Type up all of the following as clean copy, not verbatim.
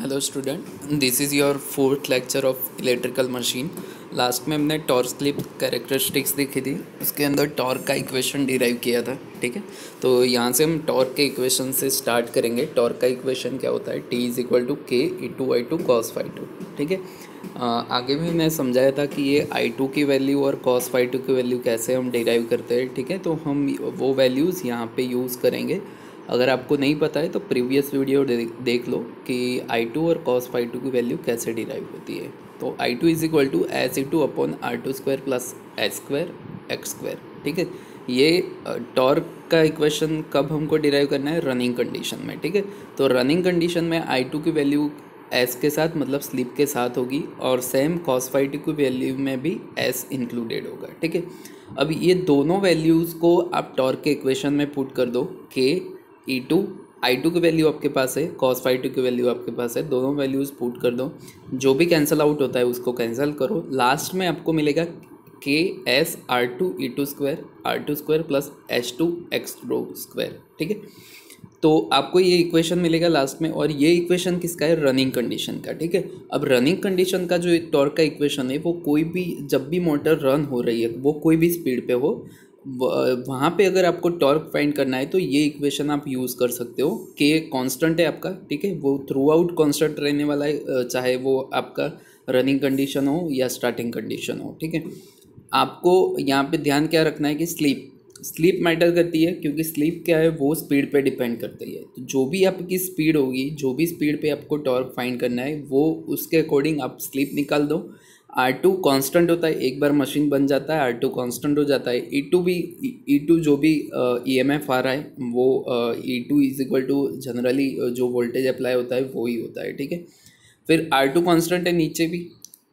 Hello student, this is your fourth lecture of electrical machine. Last में हमने torque slip characteristics देखी थी, उसके अंदर टॉर्क का इक्वेशन डिराइव किया था। ठीक है, तो यहाँ से हम टॉर्क के इक्वेशन से स्टार्ट करेंगे। टॉर्क का इक्वेशन क्या होता है? T is equal to K E two I two cos phi two. ठीक है, आगे भी मैं समझाया था कि ये आई टू की वैल्यू और कॉस फाई टू की वैल्यू कैसे हम डिराइव करते हैं। ठीक है, तो हम वो वैल्यूज़ यहाँ पे यूज़ करेंगे। अगर आपको नहीं पता है तो प्रीवियस वीडियो देख लो कि आई टू और कॉस फाई टू की वैल्यू कैसे डिराइव होती है। तो I two is equal to S E two upon R two square plus H square X square. ठीक है, ये टॉर्क का इक्वेशन कब हमको डिराइव करना है? रनिंग कंडीशन में। ठीक है, तो रनिंग कंडीशन में आई टू की वैल्यू एस के साथ मतलब स्लिप के साथ होगी और सेम कॉस फाई टू की वैल्यू में भी एस इंक्लूडेड होगा। ठीक है, अब ये दोनों वैल्यूज़ को आप टॉर्क के इक्वेशन में पुट कर दो। के ई टू आई टू की वैल्यू आपके पास है, कॉस फाई टू की वैल्यू आपके पास है, दोनों वैल्यूज़ पुट कर दो। जो भी कैंसिल आउट होता है उसको कैंसिल करो। लास्ट में आपको मिलेगा K S R two E two square plus H two X रो स्क्वायर। ठीक है, तो आपको ये इक्वेशन मिलेगा लास्ट में, और ये इक्वेशन किसका है? रनिंग कंडीशन का। ठीक है, अब रनिंग कंडीशन का जो टॉर्क का इक्वेशन है वो कोई भी, जब भी मोटर रन हो रही है वो कोई भी स्पीड पे हो, वहाँ पे अगर आपको टॉर्क फाइंड करना है तो ये इक्वेशन आप यूज़ कर सकते हो। के कांस्टेंट है आपका, ठीक है, वो थ्रू आउट कांस्टेंट रहने वाला है, चाहे वो आपका रनिंग कंडीशन हो या स्टार्टिंग कंडीशन हो। ठीक है, आपको यहाँ पे ध्यान क्या रखना है कि स्लीप मैटर करती है, क्योंकि स्लीप क्या है, वो स्पीड पे डिपेंड करती है। तो जो भी आपकी स्पीड होगी, जो भी स्पीड पे आपको टॉर्क फाइंड करना है, वो उसके अकॉर्डिंग आप स्लीप निकाल दो। आर टू कॉन्स्टेंट होता है, एक बार मशीन बन जाता है आर टू कॉन्स्टेंट हो जाता है। ई टू जो भी ई एम एफ आ रहा है वो E two is equal to generally जो वोल्टेज अप्लाई होता है वो ही होता है। ठीक है, फिर आर टू कॉन्स्टेंट है नीचे भी,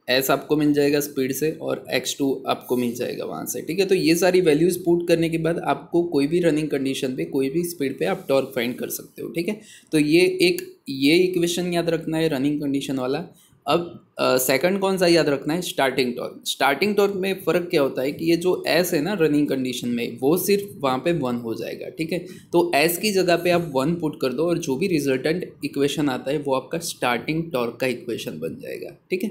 एस आपको मिल जाएगा स्पीड से और एक्स टू आपको मिल जाएगा वहाँ से। ठीक है, तो ये सारी वैल्यूज़ पुट करने के बाद आपको कोई भी रनिंग कंडीशन पे, कोई भी स्पीड पे आप टॉर्क फाइंड कर सकते हो। ठीक है, तो ये इक्वेशन याद रखना है रनिंग कंडीशन वाला। अब सेकंड कौन सा याद रखना है? Starting torque. स्टार्टिंग टॉर्क में फ़र्क क्या होता है कि ये जो एस है ना रनिंग कंडीशन में, वो सिर्फ वहाँ पे 1 हो जाएगा। ठीक है, तो एस की जगह पे आप 1 पुट कर दो और जो भी रिजल्टेंट इक्वेशन आता है वो आपका स्टार्टिंग टॉर्क का इक्वेशन बन जाएगा। ठीक है,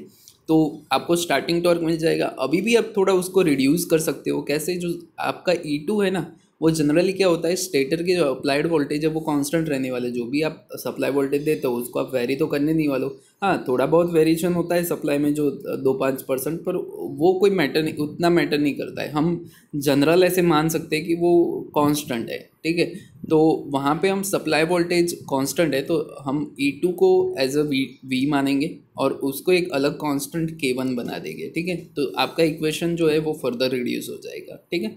तो आपको स्टार्टिंग टॉर्क मिल जाएगा। अभी भी आप थोड़ा उसको रिड्यूस कर सकते हो। कैसे? जो आपका E2 है ना, वो जनरली क्या होता है, स्टेटर की जो अप्लाइड वोल्टेज है वो कांस्टेंट रहने वाले। जो भी आप सप्लाई वोल्टेज देते हो उसको आप वेरी तो करने नहीं वाले हो। हाँ, थोड़ा बहुत वेरिएशन होता है सप्लाई में, जो 2-5%, पर वो कोई मैटर नहीं, उतना मैटर नहीं करता है। हम जनरल ऐसे मान सकते हैं कि वो कांस्टेंट है। ठीक है, तो वहाँ पे हम सप्लाई वोल्टेज कांस्टेंट है तो हम E2 को एज अ वी मानेंगे और उसको एक अलग कांस्टेंट K1 बना देंगे। ठीक है, तो आपका इक्वेशन जो है वो फर्दर रिड्यूस हो जाएगा। ठीक है,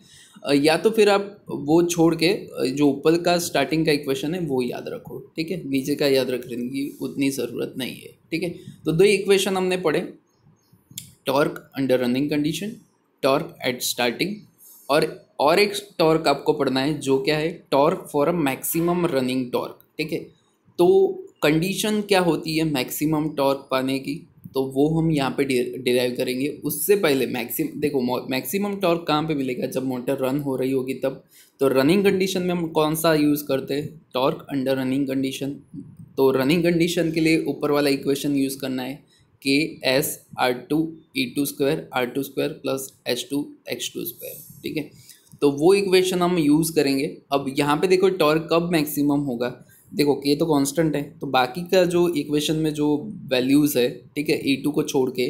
या तो फिर आप वो छोड़ के जो ऊपर का स्टार्टिंग का इक्वेशन है वो याद रखो। ठीक है, नीचे का याद रखने की उतनी ज़रूरत नहीं है। ठीक है, तो 2 इक्वेशन हमने पढ़े, torque under running condition, torque eight starting, और एक टॉर्क आपको पढ़ना है जो क्या है? Torque for a maximum running torque. ठीक है, तो कंडीशन क्या होती है मैक्सिमम टॉर्क पाने की, तो वो हम यहाँ पे डिराइव करेंगे। उससे पहले मैक्सिमम टॉर्क कहाँ पे मिलेगा? जब मोटर रन हो रही होगी तब। तो रनिंग कंडीशन में हम कौन सा यूज़ करते हैं? Torque under running condition. तो रनिंग कंडीशन के लिए ऊपर वाला इक्वेशन यूज़ करना है, K S R two E two square plus H two X two square. ठीक है, तो वो इक्वेशन हम यूज़ करेंगे। अब यहाँ पे देखो टॉर्क कब मैक्सिमम होगा, देखो के तो कांस्टेंट है, तो बाकी का जो इक्वेशन में जो वैल्यूज़ है, ठीक है, E2 को छोड़ के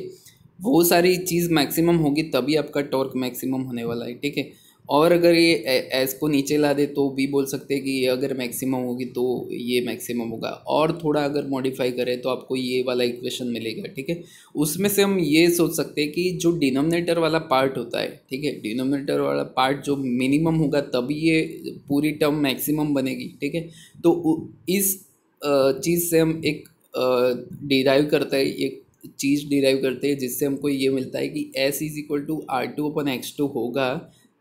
वो सारी चीज़ मैक्सिमम होगी तभी आपका टॉर्क मैक्सिमम होने वाला है। ठीक है, और अगर ये एस को नीचे ला दे तो भी बोल सकते हैं कि ये अगर मैक्सिमम होगी तो ये मैक्सिमम होगा, और थोड़ा अगर मॉडिफाई करें तो आपको ये वाला इक्वेशन मिलेगा। ठीक है, उसमें से हम ये सोच सकते हैं कि जो डिनोमिनेटर वाला पार्ट होता है, ठीक है, डिनोमिनेटर वाला पार्ट जो मिनिमम होगा तभी ये पूरी टर्म मैक्सिमम बनेगी। ठीक है, तो इस चीज़ से हम एक डिराइव करते हैं, एक चीज़ डिराइव करते हैं जिससे हमको ये मिलता है कि S is equal to R two upon X two होगा,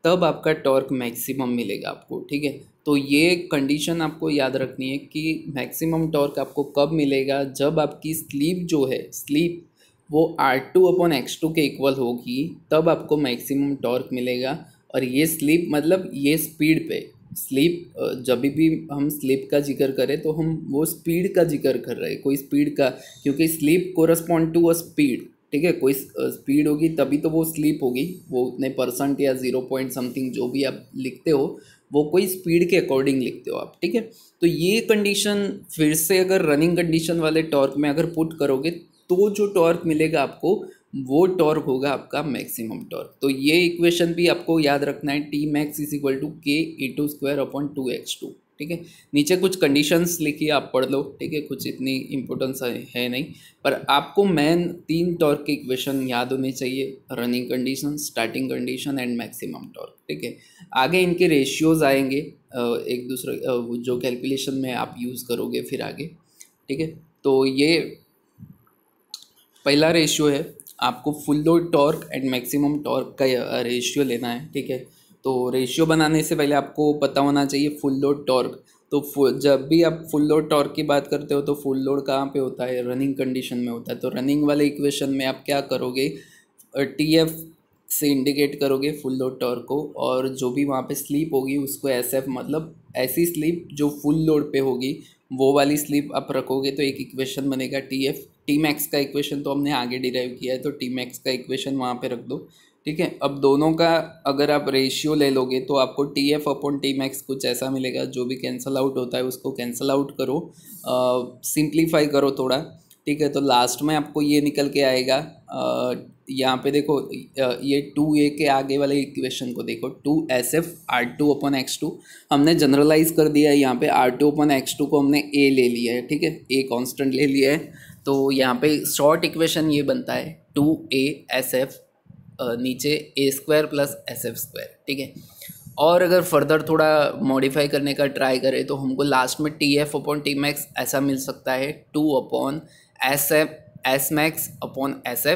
तब आपका टॉर्क मैक्सिमम मिलेगा आपको। ठीक है, तो ये कंडीशन आपको याद रखनी है कि मैक्सिमम टॉर्क आपको कब मिलेगा? जब आपकी स्लीप जो है, स्लीप वो R two upon X two के इक्वल होगी, तब आपको मैक्सिमम टॉर्क मिलेगा। और ये स्लीप मतलब ये स्पीड पे, स्लीप, जब भी हम स्लीप का जिक्र करें तो हम वो स्पीड का जिक्र कर रहे हैं, कोई स्पीड का, क्योंकि slip correspond to a speed, ठीक है। कोई स्पीड होगी तभी तो वो स्लीप होगी, वो उतने परसेंट या 0 पॉइंट समथिंग जो भी आप लिखते हो वो कोई स्पीड के अकॉर्डिंग लिखते हो आप, ठीक है। तो ये कंडीशन फिर से अगर रनिंग कंडीशन वाले टॉर्क में अगर पुट करोगे तो जो टॉर्क मिलेगा आपको वो टॉर्क होगा आपका मैक्सिमम टॉर्क। तो ये इक्वेशन भी आपको याद रखना है, T max is equal to K E two square upon 2x2, ठीक है। नीचे कुछ कंडीशंस लिखी आप पढ़ लो, ठीक है, कुछ इतनी इंपॉर्टेंस है नहीं, पर आपको मेन 3 टॉर्क के इक्वेशन याद होने चाहिए, running condition, starting condition and maximum torque, ठीक है। आगे इनके रेशियोज आएंगे, एक दूसरे जो कैलकुलेशन में आप यूज़ करोगे फिर आगे, ठीक है। तो ये पहला रेशियो है, आपको full load torque and maximum torque का रेशियो लेना है, ठीक है। तो रेशियो बनाने से पहले आपको पता होना चाहिए फुल लोड टॉर्क। तो जब भी आप फुल लोड टॉर्क की बात करते हो तो फुल लोड कहाँ पे होता है, रनिंग कंडीशन में होता है। तो रनिंग वाले इक्वेशन में आप क्या करोगे, टी एफ से इंडिकेट करोगे फुल लोड टॉर्क को, और जो भी वहाँ पे स्लीप होगी उसको एस एफ, मतलब ऐसी स्लीप जो फुल लोड पे होगी वो वाली स्लीप आप रखोगे तो एक इक्वेशन बनेगा टी एफ। टी मैक्स का इक्वेशन तो हमने आगे डिराइव किया है, तो टी मैक्स का इक्वेशन वहाँ पे रख दो, ठीक है। अब दोनों का अगर आप रेशियो ले लोगे तो आपको T F upon T max कुछ ऐसा मिलेगा, जो भी कैंसल आउट होता है उसको कैंसल आउट करो, सिंप्लीफाई करो थोड़ा, ठीक है। तो लास्ट में आपको ये निकल के आएगा, यहाँ पे देखो, ये 2a के आगे वाले इक्वेशन को देखो, 2sf r2 अपॉन x2, हमने जनरलाइज कर दिया है, यहाँ पे r2 अपॉन x2 को हमने a ले लिया है, ठीक है, a कांस्टेंट ले लिया है। तो यहाँ पे शॉर्ट इक्वेशन ये बनता है 2asf नीचे a square plus sf square, ठीक है। और अगर फर्दर थोड़ा मॉडिफाई करने का ट्राई करें तो हमको लास्ट में T F upon T max ऐसा मिल सकता है, 2 upon S F S max upon S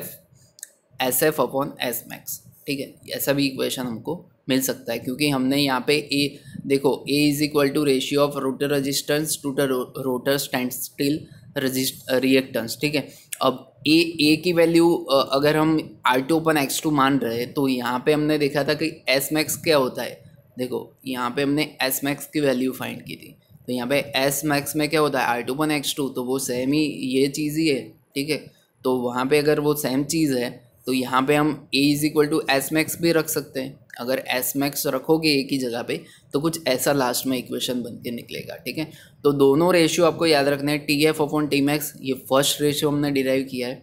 F upon S max, ठीक है। ऐसा भी इक्वेशन हमको मिल सकता है, क्योंकि हमने यहाँ पे ए देखो, A is equal to ratio of rotor resistance to the rotor standstill reactance, ठीक है। अब ए की वैल्यू अगर हम R2 अपन X2 मान रहे हैं तो यहाँ पे हमने देखा था कि एस मैक्स क्या होता है, देखो यहाँ पे हमने एस मैक्स की वैल्यू फाइंड की थी, तो यहाँ पे एस मैक्स में क्या होता है R2 अपन X2, तो वो सेम ही ये चीज़ ही है, ठीक है। तो वहाँ पे अगर वो सेम चीज़ है तो यहाँ पे हम A is equal to S max भी रख सकते हैं। अगर एस मैक्स रखोगे ए की जगह पे तो कुछ ऐसा लास्ट में इक्वेशन बन के निकलेगा, ठीक है। तो दोनों रेशियो आपको याद रखने हैं, T F upon T max, ये फर्स्ट रेशियो हमने डिराइव किया है,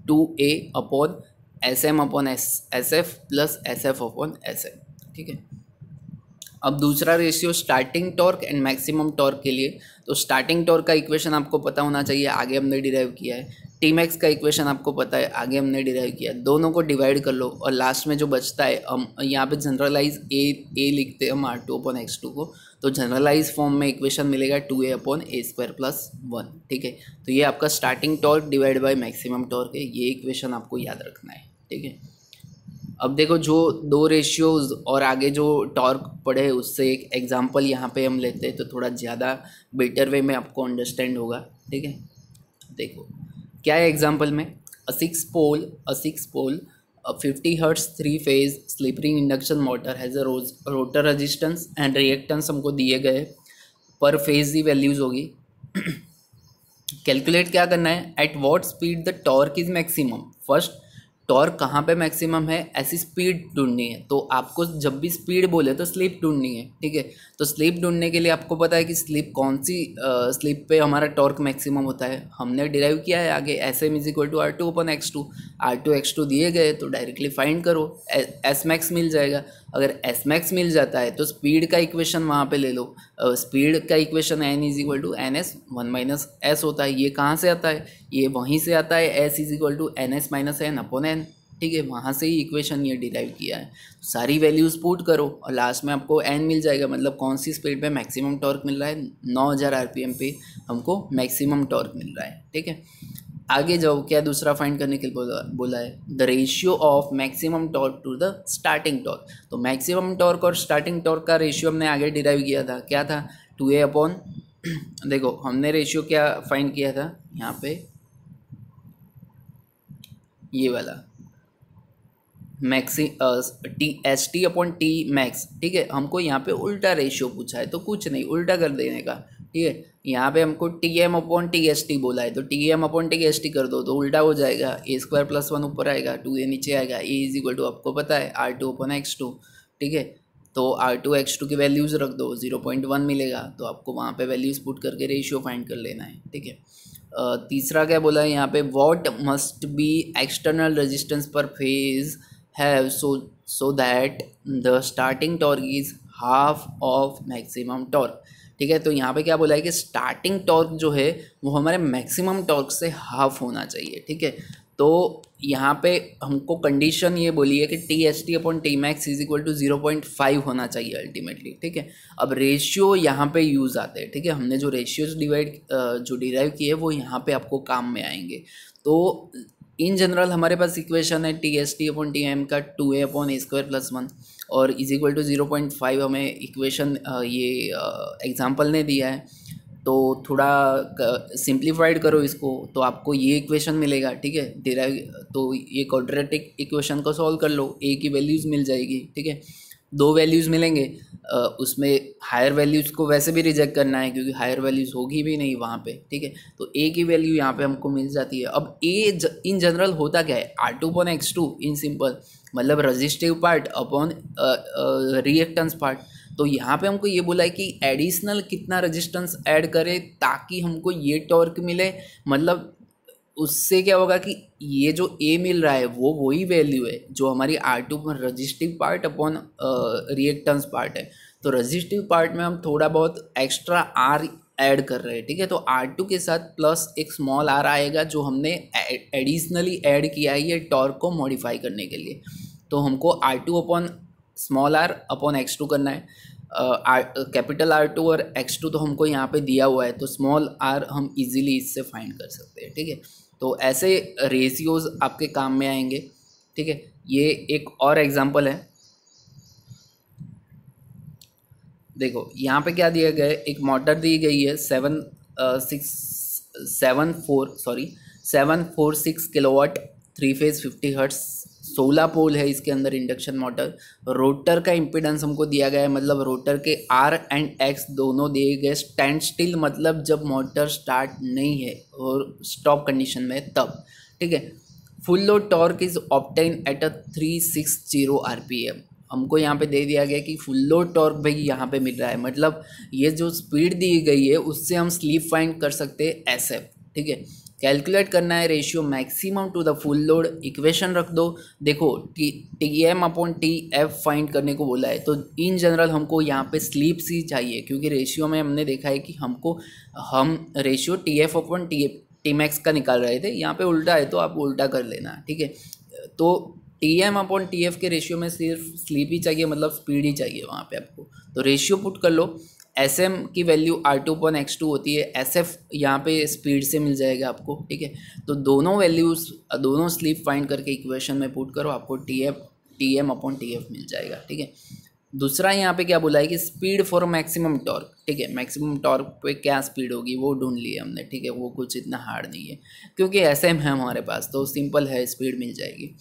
2a upon S M upon S F plus S F upon S M, ठीक है। अब दूसरा ratio starting torque and maximum torque के लिए, तो स्टार्टिंग टॉर्क का इक्वेशन आपको पता होना चाहिए, आगे हमने डिराइव किया है। टी मैक्स का इक्वेशन आपको पता है, आगे हमने डिराइव किया है। दोनों को डिवाइड कर लो और लास्ट में जो बचता है, हम यहाँ पे जनरलाइज ए लिखते हैं हम R2 अपॉन X2 को, तो जनरलाइज फॉर्म में इक्वेशन मिलेगा 2a अपॉन ए स्क्वायर प्लस 1, ठीक है। तो ये आपका starting torque divide by maximum torque है, ये इक्वेशन आपको याद रखना है, ठीक है। अब देखो, जो दो रेशियोज और आगे जो टॉर्क पढ़े उससे एक एग्जांपल यहाँ पे हम लेते हैं तो थोड़ा ज़्यादा बेटर वे में आपको अंडरस्टैंड होगा, ठीक है। देखो क्या है एग्जांपल में, a six pole 50 hertz 3 phase slip ring induction motor has a rotor resistance and reactance हमको दिए गए, पर फेज की वैल्यूज़ होगी। कैलकुलेट क्या करना है, at what speed the torque is maximum. First, torque कहाँ पे मैक्सिमम है ऐसी स्पीड ढूंढनी है, तो आपको जब भी स्पीड बोले तो स्लिप ढूंढनी है, ठीक है। तो स्लिप ढूंढने के लिए आपको पता है कि स्लिप कौन सी स्लिप पे हमारा टॉर्क मैक्सिमम होता है, हमने डिराइव किया है आगे, S M is equal to R2 upon X2, R2 X2 दिए गए तो डायरेक्टली फाइंड करो, एस मैक्स मिल जाएगा। अगर एस मैक्स मिल जाता है तो स्पीड का इक्वेशन वहाँ पे ले लो, स्पीड का equation N is equal to N S 1 minus S होता है। ये कहाँ से आता है, ये वहीं से आता है, S is equal to N S minus N upon N, ठीक है। वहाँ से ही इक्वेशन ये डिराइव किया है। सारी वैल्यूज़ पुट करो और लास्ट में आपको एन मिल जाएगा, मतलब कौन सी स्पीड पे मैक्सिमम टॉर्क मिल रहा है, 9000 आरपीएम पे हमको मैक्सिमम टॉर्क मिल रहा है, ठीक है। आगे जाओ, क्या दूसरा फाइंड करने के लिए बोला है, the ratio of maximum torque to the starting torque. तो मैक्सिमम टॉर्क और स्टार्टिंग टॉर्क का रेशियो हमने आगे डिराइव किया था, क्या था, 2a अपॉन देखो हमने रेशियो क्या फाइंड किया था यहाँ पे, ये वाला maxi T S T upon T max, ठीक है। हमको यहाँ पे उल्टा रेशियो पूछा है, तो कुछ नहीं, उल्टा कर देने का, ठीक है। यहाँ पे हमको T M upon T S T बोला है, तो T M upon T S T कर दो तो उल्टा हो जाएगा, ए स्क्वायर प्लस वन ऊपर आएगा, टू ए नीचे आएगा, ए इज इक्वल टू आपको पता है R two upon X two, ठीक है। तो आर टू एक्स टू की वैल्यूज़ रख दो, 0.1 मिलेगा, तो आपको वहाँ पे वैल्यूज़ पुट करके रेशियो फाइंड कर लेना है, ठीक है। तीसरा क्या बोला है यहाँ पे, what must be external resistance per phase have so that the starting torque is half of maximum torque, ठीक है। तो यहाँ पे क्या बोला है कि स्टार्टिंग टॉर्क जो है वो हमारे मैक्सिमम टॉर्क से हाफ होना चाहिए, ठीक है। तो यहाँ पे हमको कंडीशन ये बोली है कि T S T upon T max is equal to 0.5 होना चाहिए अल्टीमेटली, ठीक है। अब रेशियो यहाँ पे यूज़ आते हैं, ठीक है। हमने जो रेशियोज जो डिराइव किए वो यहाँ पे आपको काम में आएंगे। तो इन जनरल हमारे पास इक्वेशन है T S T upon T M का 2a अपॉन ए स्क्वायर प्लस 1 और इज इक्वल टू 0.5 हमें इक्वेशन ये एग्जाम्पल ने दिया है। तो थोड़ा सिंप्लीफाइड करो इसको तो आपको ये इक्वेशन मिलेगा, ठीक है। डिराइव तो ये क्वाड्रेटिक इक्वेशन को सॉल्व कर लो, ए की वैल्यूज़ मिल जाएगी, ठीक है। दो वैल्यूज़ मिलेंगे, उसमें हायर वैल्यूज़ को वैसे भी रिजेक्ट करना है क्योंकि हायर वैल्यूज़ होगी भी नहीं वहाँ पे, ठीक है। तो ए की वैल्यू यहाँ पे हमको मिल जाती है। अब ए इन जनरल होता क्या है, R two upon X two in simple, मतलब resistive part upon reactance part. तो यहाँ पे हमको ये बोला है कि एडिशनल कितना रेजिस्टेंस ऐड करें ताकि हमको ये टॉर्क मिले, मतलब उससे क्या होगा कि ये जो ए मिल रहा है वो वही वैल्यू है जो हमारी आर टू पर resistive part upon reactance part है। तो रजिस्टिव पार्ट में हम थोड़ा बहुत एक्स्ट्रा आर ऐड कर रहे हैं, ठीक है। तो आर टू के साथ प्लस एक स्मॉल आर आएगा जो हमने एडिशनली ऐड किया है ये टॉर्क को मॉडिफाई करने के लिए। तो हमको R two upon small R upon X two करना है। कैपिटल आर टू और एक्स टू तो हमको यहाँ पे दिया हुआ है, तो स्मॉल आर हम इजीली इससे फाइंड कर सकते हैं, ठीक है। तो ऐसे रेशियोज आपके काम में आएंगे, ठीक है। ये एक और एग्जांपल है, देखो यहाँ पे क्या दिया गया है, एक मोटर दी गई है 746 किलोवाट 3 फेज 50 हर्ट्ज, 16 पोल है इसके अंदर इंडक्शन मोटर। रोटर का इम्पीडेंस हमको दिया गया है, मतलब रोटर के आर एंड एक्स दोनों दिए गए, स्टैंड स्टिल मतलब जब मोटर स्टार्ट नहीं है और स्टॉप कंडीशन में तब, ठीक है। Full load torque is obtain at a 360 RPM, हमको यहाँ पे दे दिया गया कि फुल लोड टॉर्क भाई यहाँ पे मिल रहा है, मतलब ये जो स्पीड दी गई है उससे हम स्लीप फाइंड कर सकते हैं एसएफ, ठीक है। कैलकुलेट करना है ratio maximum to the full load, equation रख दो। देखो T M upon T F find करने को बोला है, तो इन जनरल हमको यहाँ पे स्लीप्स ही चाहिए क्योंकि रेशियो में हमने देखा है कि हम ratio T F upon T max का निकाल रहे थे, यहाँ पे उल्टा है तो आप उल्टा कर लेना, ठीक है। तो T M upon T F के रेशियो में सिर्फ स्लीप ही चाहिए, मतलब स्पीड ही चाहिए वहाँ पे आपको। तो रेशियो पुट कर लो, एस एम की value R two upon X two होती है, एस एफ यहाँ पे स्पीड से मिल जाएगा आपको, ठीक है। तो दोनों वैल्यूज़ दोनों स्लीप फाइंड करके इक्वेशन में पुट करो, आपको T M upon T F मिल जाएगा, ठीक है। दूसरा यहाँ पे क्या बोला है कि स्पीड फॉर मैक्सिमम टॉर्क, ठीक है। मैक्सिमम टॉर्क पे क्या स्पीड होगी वो ढूंढ लिया हमने, ठीक है। वो कुछ इतना हार्ड नहीं है क्योंकि एस एम है हमारे पास, तो सिंपल है, स्पीड मिल जाएगी।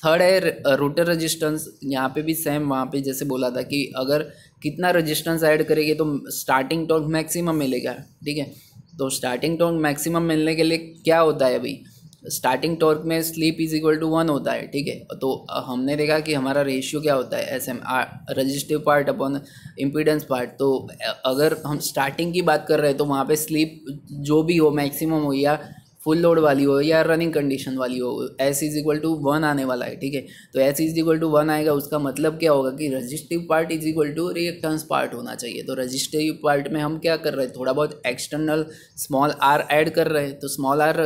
थर्ड है रोटर रेजिस्टेंस, यहाँ पे भी सेम वहाँ पे जैसे बोला था कि अगर कितना रेजिस्टेंस ऐड करेंगे तो स्टार्टिंग टॉर्क मैक्सिमम मिलेगा, ठीक है। तो स्टार्टिंग टॉर्क मैक्सिमम मिलने के लिए क्या होता है अभी, स्टार्टिंग टॉर्क में स्लीप इज इक्वल टू 1 होता है, ठीक है। तो हमने देखा कि हमारा रेशियो क्या होता है, S M R resistive part upon impedance part. तो अगर हम स्टार्टिंग की बात कर रहे हैं तो वहाँ पे स्लीप जो भी हो मैक्सिमम हो या फुल लोड वाली हो या रनिंग कंडीशन वाली हो, एस इज इक्वल टू 1 आने वाला है, ठीक है। तो एस इज इक्वल टू 1 आएगा, उसका मतलब क्या होगा कि resistive part is equal to reactance part होना चाहिए। तो रजिस्टिव पार्ट में हम क्या कर रहे हैं, थोड़ा बहुत एक्सटर्नल स्मॉल आर ऐड कर रहे हैं, तो स्मॉल आर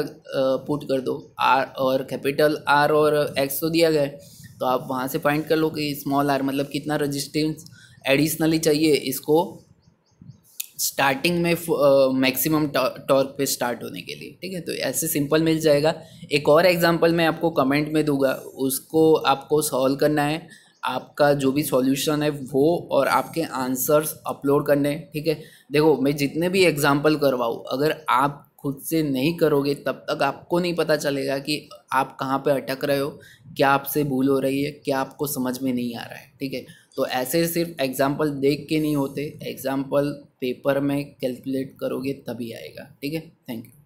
पुट कर दो, आर और कैपिटल आर और एक्स तो दिया गया है, तो आप वहाँ से फाइंड कर लो कि स्मॉल आर मतलब कितना रजिस्टेंस एडिशनली चाहिए इसको स्टार्टिंग में मैक्सिमम टॉर्क पे स्टार्ट होने के लिए, ठीक है। तो ऐसे सिंपल मिल जाएगा। एक और एग्जांपल मैं आपको कमेंट में दूंगा, उसको आपको सॉल्व करना है, आपका जो भी सॉल्यूशन है वो और आपके आंसर्स अपलोड करने हैं, ठीक है। देखो मैं जितने भी एग्जांपल करवाऊँ, अगर आप खुद से नहीं करोगे तब तक आपको नहीं पता चलेगा कि आप कहाँ पे अटक रहे हो, क्या आपसे भूल हो रही है, क्या आपको समझ में नहीं आ रहा है। ठीक है, तो ऐसे सिर्फ एग्जाम्पल देख के नहीं होते, एग्जाम्पल पेपर में कैलकुलेट करोगे तभी आएगा। ठीक है, थैंक यू।